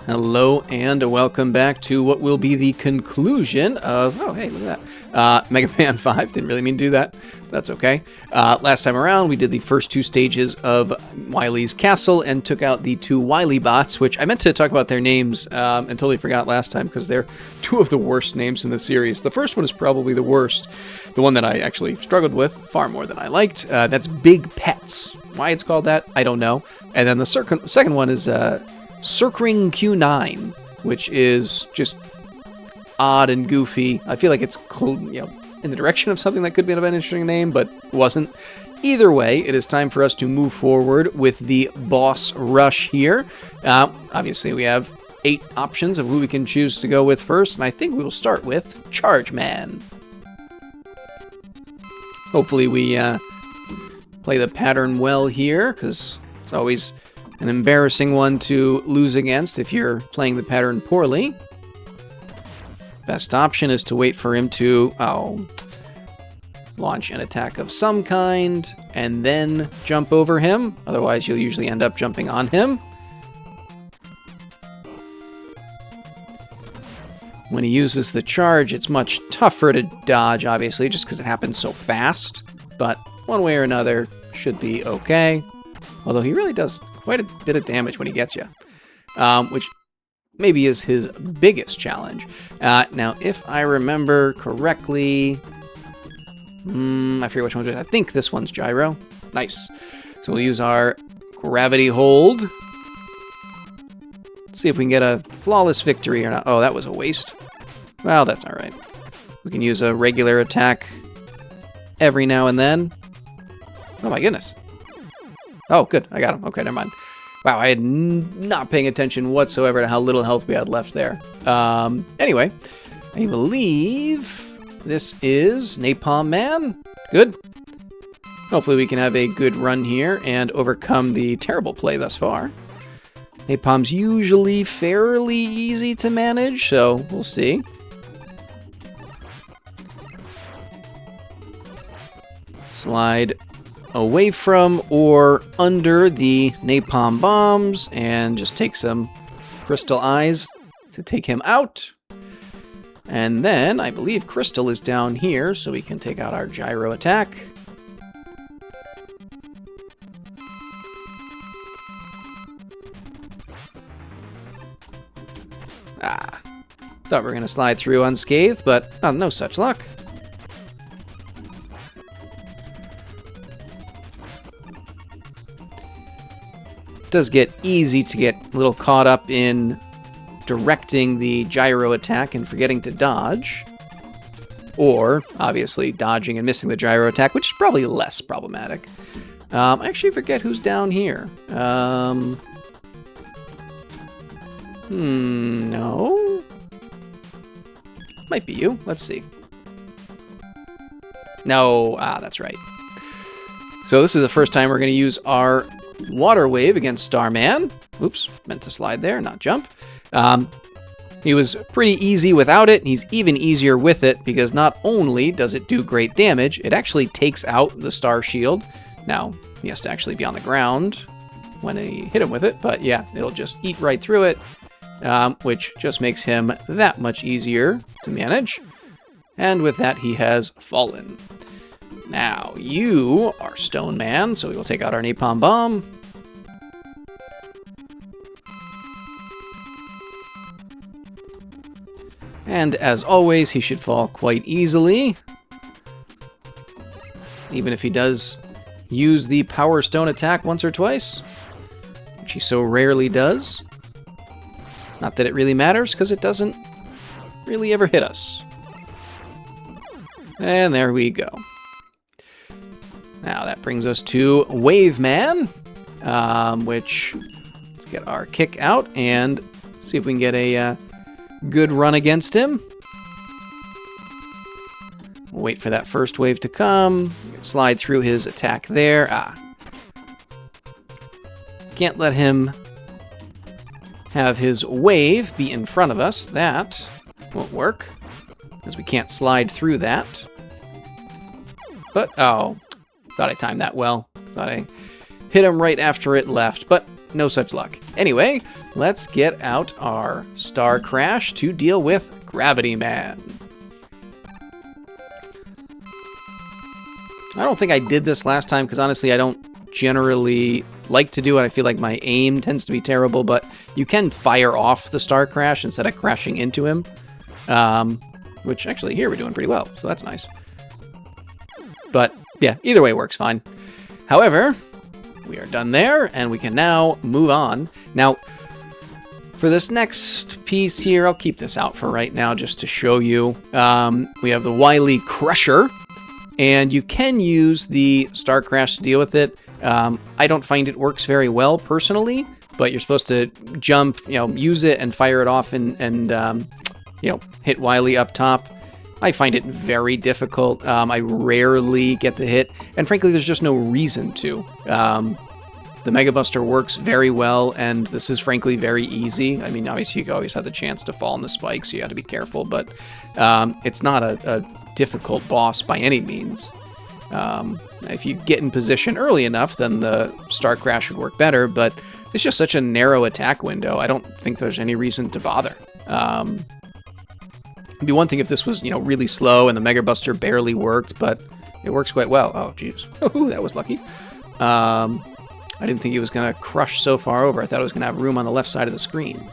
Hello and welcome back to what will be the conclusion of, oh hey, look at that, Mega Man 5. Didn't really mean to do that, but that's okay. Last time around we did the first two stages of Wiley's castle and took out the two Wiley bots, which I meant to talk about their names and totally forgot last time because they're two of the worst names in the series. The first one is probably the worst, the one that I actually struggled with far more than I liked. That's Big Pets. Why it's called that, I don't know. And then the second one is Circling Q9, which is just odd and goofy. I feel like it's in the direction of something that could be an interesting name, but wasn't. Either way, it is time for us to move forward with the boss rush here. Obviously, we have 8 options of who we can choose to go with first, and I think we will start with Charge Man. Hopefully we play the pattern well here, because it's always an embarrassing one to lose against if you're playing the pattern poorly. Best option is to wait for him to launch an attack of some kind and then jump over him. Otherwise, you'll usually end up jumping on him. When he uses the charge, it's much tougher to dodge, obviously, just because it happens so fast. But one way or another, should be okay. Although he really does quite a bit of damage when he gets you, which maybe is his biggest challenge. Now, if I remember correctly, I forget which one it is. I think this one's gyro. Nice. So we'll use our gravity hold. Let's see if we can get a flawless victory or not. Oh, that was a waste. Well, that's all right. We can use a regular attack every now and then. Oh my goodness. Oh, good. I got him. Okay, never mind. Wow, I had not paying attention whatsoever to how little health we had left there. Anyway, I believe this is Napalm Man. Good. Hopefully we can have a good run here and overcome the terrible play thus far. Napalm's usually fairly easy to manage, so we'll see. Slide away from or under the napalm bombs and just take some crystal eyes to take him out. And then I believe Crystal is down here, so we can take out our gyro attack. Thought we were going to slide through unscathed, but no such luck. It does get easy to get a little caught up in directing the gyro attack and forgetting to dodge. Or, obviously, dodging and missing the gyro attack, which is probably less problematic. I actually forget who's down here. No? Might be you. Let's see. No, that's right. So this is the first time we're going to use our Water Wave against Starman. Oops, meant to slide there, not jump. He was pretty easy without it. He's even easier with it because not only does it do great damage, it actually takes out the Star Shield. Now, he has to actually be on the ground when he hit him with it, but yeah, it'll just eat right through it, which just makes him that much easier to manage. And with that, he has fallen. Now, you are Stone Man, so we will take out our Napalm Bomb. And as always, he should fall quite easily. Even if he does use the Power Stone attack once or twice, which he so rarely does. Not that it really matters, because it doesn't really ever hit us. And there we go. Now that brings us to Wave Man, which, let's get our kick out and see if we can get a good run against him. We'll wait for that first wave to come. Slide through his attack there. Can't let him have his wave be in front of us. That won't work, because we can't slide through that. But, thought I timed that well. Thought I hit him right after it left, but no such luck. Anyway, let's get out our Star Crash to deal with Gravity Man. I don't think I did this last time because honestly I don't generally like to do it. I feel like my aim tends to be terrible, but you can fire off the Star Crash instead of crashing into him. Which actually here we're doing pretty well, so that's nice. But yeah, either way works fine. However, we are done there and we can now move on. Now, for this next piece here, I'll keep this out for right now just to show you. We have the Wiley Crusher. And you can use the Star Crash to deal with it. I don't find it works very well personally, but you're supposed to jump, use it and fire it off and hit Wiley up top. I find it very difficult. I rarely get the hit, and frankly, there's just no reason to. The Mega Buster works very well, and this is frankly very easy. I mean, obviously, you always have the chance to fall in the spike, so you have to be careful, but it's not a difficult boss by any means. If you get in position early enough, then the Star Crash would work better, but it's just such a narrow attack window. I don't think there's any reason to bother. It'd be one thing if this was, really slow and the Mega Buster barely worked, but it works quite well. Oh, jeez. That was lucky. I didn't think he was going to crush so far over. I thought it was going to have room on the left side of the screen.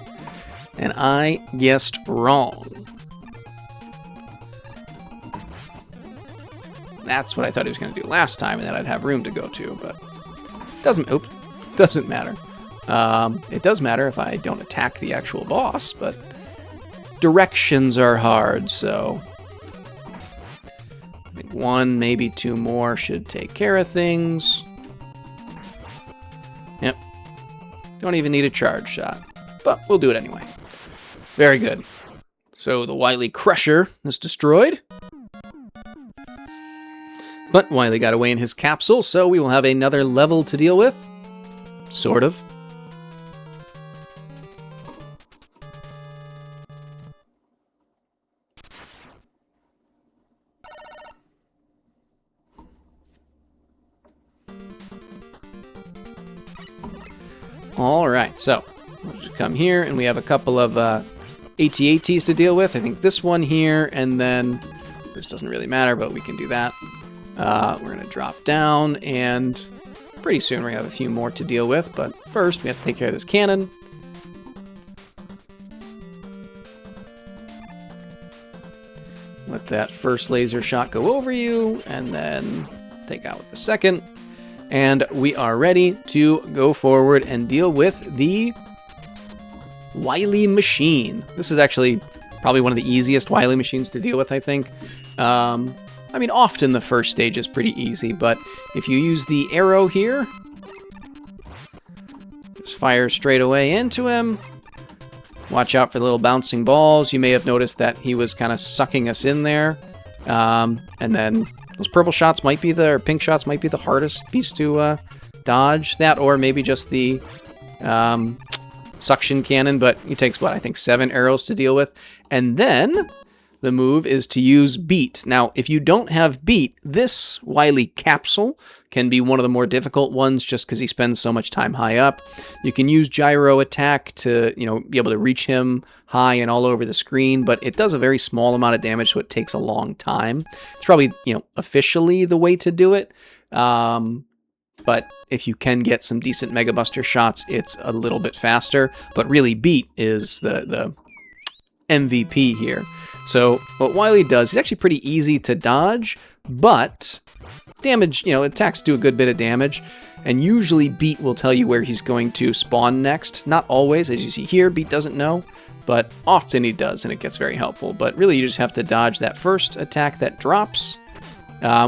And I guessed wrong. That's what I thought he was going to do last time, and that I'd have room to go to, but doesn't matter. It does matter if I don't attack the actual boss, but directions are hard, so I think one, maybe two more should take care of things. Yep. Don't even need a charge shot, but we'll do it anyway. Very good. So the Wiley Crusher is destroyed. But Wiley got away in his capsule, so we will have another level to deal with. Sort of. All right, so we'll just come here, and we have a couple of AT-ATs to deal with. I think this one here, and then this doesn't really matter, but we can do that. We're going to drop down, and pretty soon we're going to have a few more to deal with, but first we have to take care of this cannon. Let that first laser shot go over you, and then take out with the second. And we are ready to go forward and deal with the Wiley machine. This is actually probably one of the easiest Wiley machines to deal with, I think. I mean, often the first stage is pretty easy, but if you use the arrow here, just fire straight away into him. Watch out for the little bouncing balls. You may have noticed that he was kind of sucking us in there. And then those purple shots might be or pink shots might be the hardest piece to dodge. That, or maybe just the suction cannon, but he takes, I think 7 arrows to deal with. And then the move is to use Beat. Now, if you don't have Beat, this Wiley capsule can be one of the more difficult ones just because he spends so much time high up. You can use Gyro Attack to, be able to reach him high and all over the screen, but it does a very small amount of damage, so it takes a long time. It's probably, officially the way to do it. But if you can get some decent Mega Buster shots, it's a little bit faster. But really, Beat is the MVP here. So what Wiley does is actually pretty easy to dodge, but damage, attacks do a good bit of damage, and usually Beat will tell you where he's going to spawn next. Not always, as you see here, Beat doesn't know, but often he does, and it gets very helpful. But really, you just have to dodge that first attack that drops,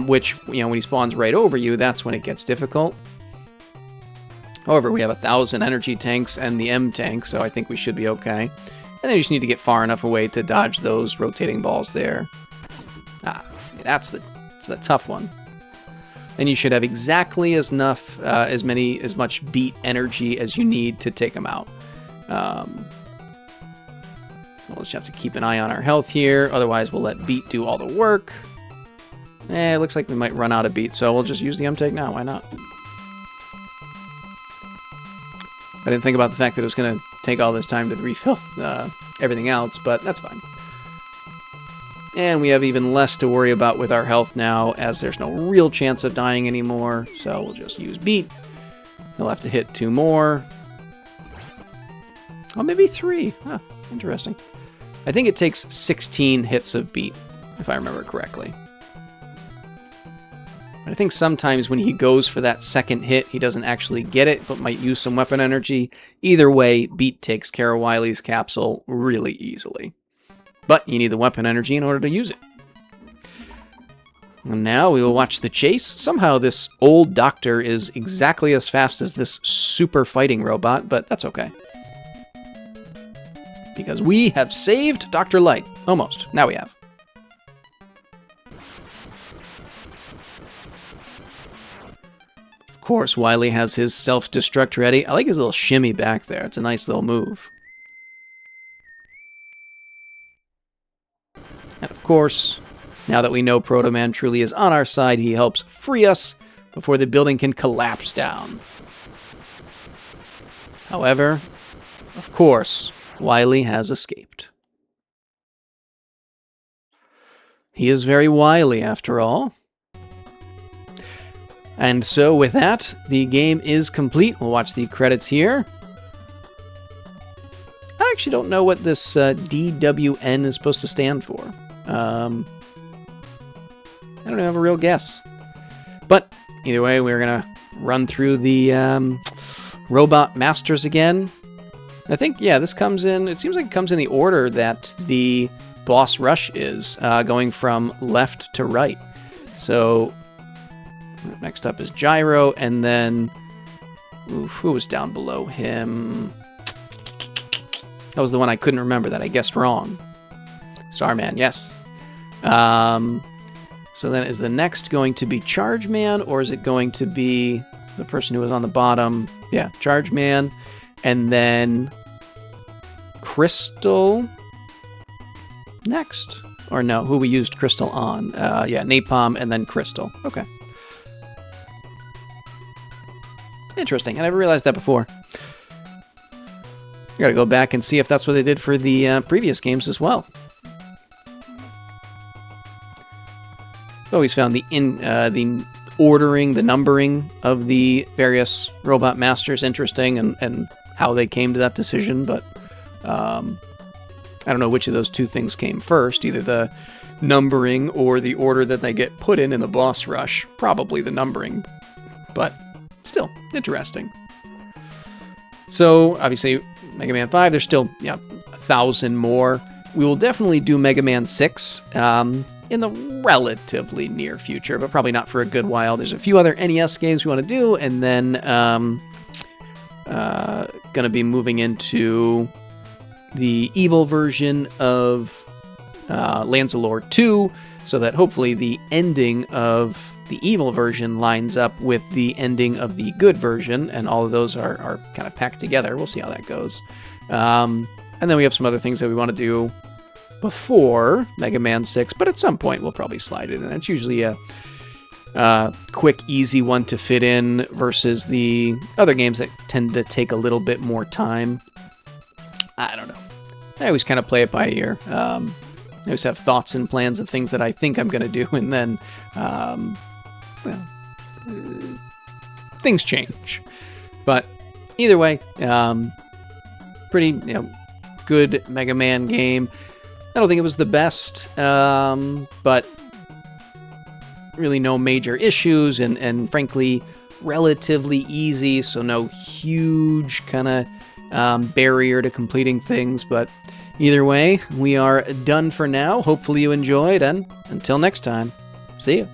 which, when he spawns right over you, that's when it gets difficult. However, we have 1,000 energy tanks and the M tank, so I think we should be okay. And then you just need to get far enough away to dodge those rotating balls there. That's the tough one. And you should have exactly as much Beat energy as you need to take them out. So we'll just have to keep an eye on our health here. Otherwise, we'll let Beat do all the work. It looks like we might run out of Beat, so we'll just use the M-Tank now. Why not? I didn't think about the fact that it was going to take all this time to refill everything else, but that's fine. And we have even less to worry about with our health now, as there's no real chance of dying anymore, so we'll just use beat. He'll have to hit 2 more. Oh, maybe 3. Huh, interesting. I think it takes 16 hits of beat, if I remember correctly. I think sometimes when he goes for that second hit, he doesn't actually get it, but might use some weapon energy. Either way, beat takes care of Wiley's capsule really easily. But you need the weapon energy in order to use it. And now we will watch the chase. Somehow this old doctor is exactly as fast as this super fighting robot, but that's okay. Because we have saved Dr. Light. Almost. Now we have. Of course, Wiley has his self-destruct ready. I like his little shimmy back there. It's a nice little move. And of course, now that we know Proto Man truly is on our side, he helps free us before the building can collapse down. However, of course, Wiley has escaped. He is very wily, after all. And so with that, the game is complete. We'll watch the credits here. I actually don't know what this DWN is supposed to stand for. I don't have a real guess. But either way, we're going to run through the Robot Masters again. I think, yeah, this comes in, it seems like it comes in the order that the boss rush is, going from left to right. So next up is Gyro, and then, who was down below him? That was the one I couldn't remember that I guessed wrong. Starman, yes. So then is the next going to be Charge Man, or is it going to be the person who was on the bottom? Yeah, Charge Man, and then Crystal next? Or no, who we used Crystal on. Yeah, Napalm and then Crystal. Okay. Interesting. I never realized that before. I gotta go back and see if that's what they did for the previous games as well. Always found the ordering, the numbering of the various robot masters interesting, and how they came to that decision, but I don't know which of those two things came first, either the numbering or the order that they get put in the boss rush. Probably the numbering, but still interesting. So obviously Mega Man 5, there's still 1,000 more. We will definitely do Mega Man 6 in the relatively near future, but probably not for a good while. There's a few other NES games we want to do, and then going to be moving into the evil version of Lanzalore 2, so that hopefully the ending of the evil version lines up with the ending of the good version, and all of those are kind of packed together. We'll see how that goes. And then we have some other things that we want to do before Mega Man 6, but at some point we'll probably slide it in. It's usually a quick, easy one to fit in versus the other games that tend to take a little bit more time. I don't know. I always kind of play it by ear. I always have thoughts and plans of things that I think I'm going to do, and then things change. But either way, pretty good Mega Man game. I don't think it was the best, but really no major issues, and frankly, relatively easy, so no huge kind of barrier to completing things. But either way, we are done for now. Hopefully you enjoyed, and until next time, see you.